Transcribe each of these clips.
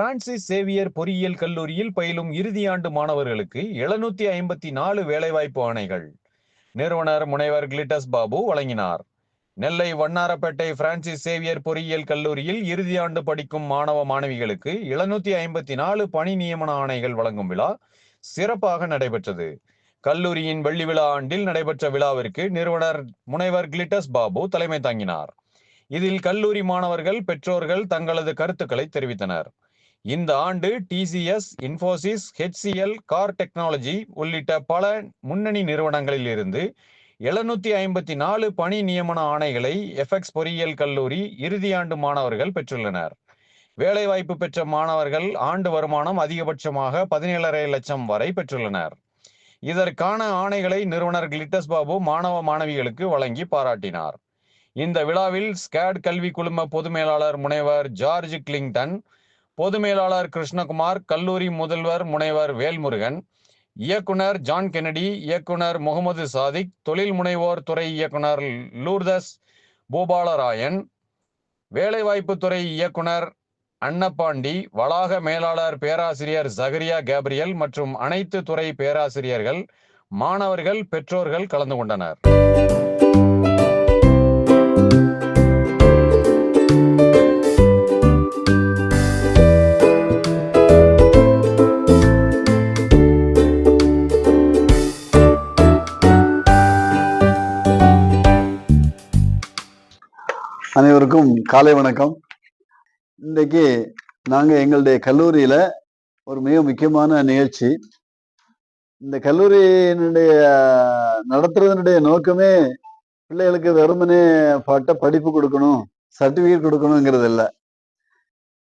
Francis Xavier பொறியியல் கல்லூரியில் பயிலும் இறுதியாண்டு மாணவர்களுக்கு 754 வேலைவாய்ப்பு ஆணைகள் நிறுவனர் முனைவர் கிளிட்டஸ் பாபு வழங்கினார். நெல்லை வண்ணாரப்பேட்டை பிரான்சிஸ் சேவியர் பொறியியல் கல்லூரியில் இறுதியாண்டு படிக்கும் மாணவ மாணவிகளுக்கு 754 பணி நியமன ஆணைகள் வழங்கும் விழா சிறப்பாக நடைபெற்றது. கல்லூரியின் வெள்ளி விழா ஆண்டில் நடைபெற்ற விழாவிற்கு நிறுவனர் முனைவர் கிளிட்டஸ் பாபு தலைமை தாங்கினார். இதில் கல்லூரி மாணவர்கள், பெற்றோர்கள் தங்களது கருத்துக்களை தெரிவித்தனர். இந்த ஆண்டு TCS, Infosys, HCL, car technology உள்ளிட்ட பல முன்னணி நிறுவனங்களில் இருந்து 754 பணி நியமன ஆணைகளை எஃப்எக்ஸ் பொறியியல் கல்லூரி இறுதியாண்டு மாணவர்கள் பெற்றுள்ளனர். வேலைவாய்ப்பு பெற்ற மாணவர்கள் ஆண்டு வருமானம் அதிகபட்சமாக 17.5 லட்சம் வரை பெற்றுள்ளனர். இதற்கான ஆணைகளை நிறுவனர் கிளிட்டஸ் பாபு மாணவ மாணவிகளுக்கு வழங்கி பாராட்டினார். இந்த விழாவில் ஸ்கேட் கல்வி குழும பொது மேலாளர் முனைவர் ஜார்ஜ் கிளிங்டன், பொது மேலாளர் கிருஷ்ணகுமார், கல்லூரி முதல்வர் முனைவர் வேல்முருகன், இயக்குனர் ஜான் கென்னடி, இயக்குனர் முகமது சாதிக், தொழில் முனைவோர் துறை இயக்குனர் லூர்தஸ் பூபாலராயன், வேலைவாய்ப்பு துறை இயக்குனர் அன்னப்பாண்டி, வளாக மேலாளர் பேராசிரியர் ஜகரியா கேப்ரியல் மற்றும் அனைத்து துறை பேராசிரியர்கள், மாணவர்கள், பெற்றோர்கள் கலந்து கொண்டனர். அனைவருக்கும் காலை வணக்கம். இன்றைக்கு நாங்கள் எங்களுடைய கல்லூரியில் ஒரு மிக முக்கியமான நிகழ்ச்சி. இந்த கல்லூரியினுடைய நடத்துறதனுடைய நோக்கமே பிள்ளைகளுக்கு வெறுமனே படிப்பு கொடுக்கணும், சர்டிஃபிகேட் கொடுக்கணுங்கிறது இல்லை.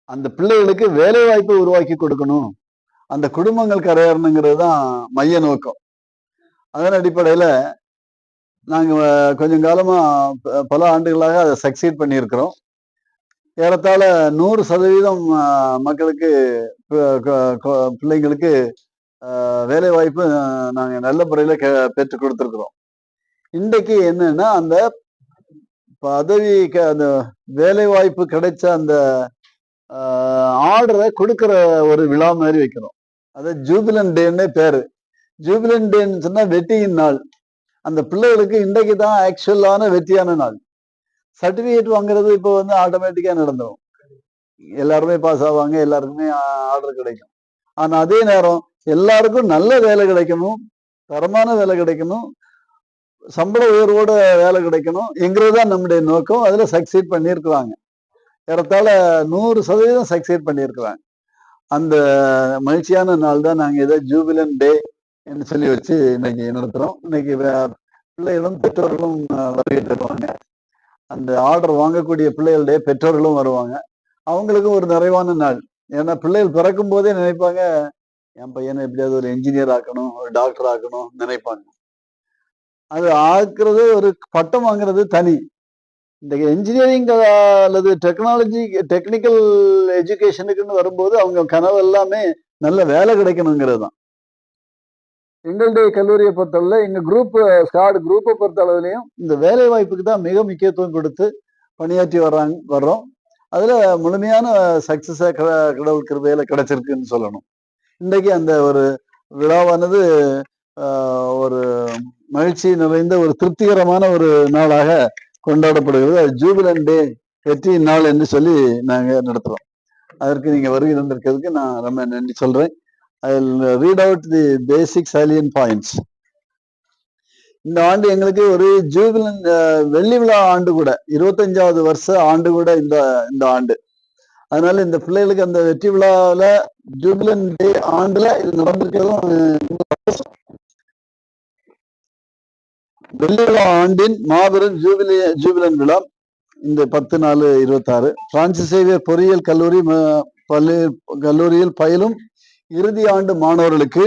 அந்த பிள்ளைகளுக்கு வேலை வாய்ப்பை உருவாக்கி கொடுக்கணும், அந்த குடும்பங்கள் கரையேறணுங்கிறது தான் மைய நோக்கம். அதன் அடிப்படையில் நாங்கள் கொஞ்சம் காலமாக பல ஆண்டுகளாக அதை சக்சீட் பண்ணியிருக்கிறோம். ஏறத்தாழ 100% மக்களுக்கு, பிள்ளைங்களுக்கு வேலை வாய்ப்பு நாங்கள் நல்ல முறையில் பெற்று கொடுத்துருக்குறோம். இன்றைக்கு என்னன்னா, அந்த பதவிக்கு அந்த வேலை வாய்ப்பு கிடைச்ச அந்த ஆர்டரை கொடுக்குற ஒரு விழா மாதிரி வைக்கிறோம். அது ஜூபிலன் டேன்னு பேரு. ஜூபிலன் டேன்னு சொன்னா வெற்றியின் நாள். அந்த பிள்ளைகளுக்கு இன்றைக்கு தான் ஆக்சுவலான வெற்றியான நாள். சர்டிபிகேட் வாங்குறது இப்போ ஆட்டோமேட்டிக்கா நடந்துடும். எல்லாருமே பாஸ் ஆவாங்க, எல்லாருக்குமே ஆர்டர் கிடைக்கும். ஆனா அதே நேரம் எல்லாருக்கும் நல்ல வேலை கிடைக்கணும், தரமான வேலை கிடைக்கணும், சம்பள உயர்வோட வேலை கிடைக்கணும் என்கிறதுதான் நம்முடைய நோக்கம். அதுல சக்சீட் பண்ணியிருக்கிறாங்க. ஏறத்தாழ 100% சக்சீட் பண்ணியிருக்கிறாங்க. அந்த மகிழ்ச்சியான நாள் தான் நாங்க இதை ஜூபிலன் டே என்று சொல்லி வச்சு இன்னைக்கு நடத்துறோம். இன்னைக்கு பிள்ளைகளும் பெற்றோர்களும் வருகை தருவாங்க. அந்த ஆர்டர் வாங்கக்கூடிய பிள்ளைகளுடைய பெற்றோர்களும் வருவாங்க. அவங்களுக்கும் ஒரு நிறைவான நாள். ஏன்னா பிள்ளைகள் பிறக்கும் போதே நினைப்பாங்க, என் பையனை எப்படியாவது ஒரு என்ஜினியர் ஆக்கணும், ஒரு டாக்டர் ஆக்கணும் நினைப்பாங்க. அது ஆக்குறது, ஒரு பட்டம் வாங்குறது தனி. இந்த என்ஜினியரிங் அல்லது டெக்னிக்கல் எஜுகேஷனுக்குன்னு வரும்போது அவங்க கனவு எல்லாமே நல்ல வேலை கிடைக்கணுங்கிறது தான். எங்களுடைய கல்லூரியை பொறுத்தளவில், எங்க ஸ்காட் குரூப்பை பொறுத்த அளவுலையும் இந்த வேலை வாய்ப்புக்கு தான் மிக முக்கியத்துவம் கொடுத்து பணியாற்றி வர்றோம். அதுல முழுமையான சக்சஸா கடவுள் கிருபையில கிடைச்சிருக்குன்னு சொல்லணும். இன்றைக்கு அந்த ஒரு விழாவானது ஒரு மகிழ்ச்சி நிறைந்த ஒரு திருப்திகரமான ஒரு நாளாக கொண்டாடப்படுகிறது. அது ஜூபிலன் டே, வெற்றி நாள் என்று சொல்லி நாங்க நடத்துறோம். அதற்கு நீங்க வருகை தந்திருக்கிறதுக்கு நான் ரொம்ப நன்றி சொல்றேன். I'll read out the basic salient points. இந்த ஆண்டு எங்களுக்கு ஒரு ஜூபிலன் வெள்ளி விழா ஆண்டு கூட, 25வது வருஷ ஆண்டு கூட இந்த ஆண்டு. அதனால இந்த பிள்ளைகளுக்கு அந்த வெற்றி விழாவில் ஜூபிலன் டே ஆண்டுல இது நடந்திருக்கிறதும் வெள்ளி விழா ஆண்டின் மாபெரும் ஜூபிலன் விழா. இந்த 10/4/26 பிரான்சிஸ் சேவியர் பொறியியல் கல்லூரியில் பயிலும் இறுதி ஆண்டு மாணவர்களுக்கு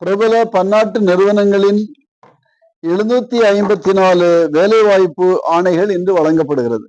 பிரபல பன்னாட்டு நிறுவனங்களின் 754 வேலைவாய்ப்பு ஆணைகள் இன்று வழங்கப்படுகிறது.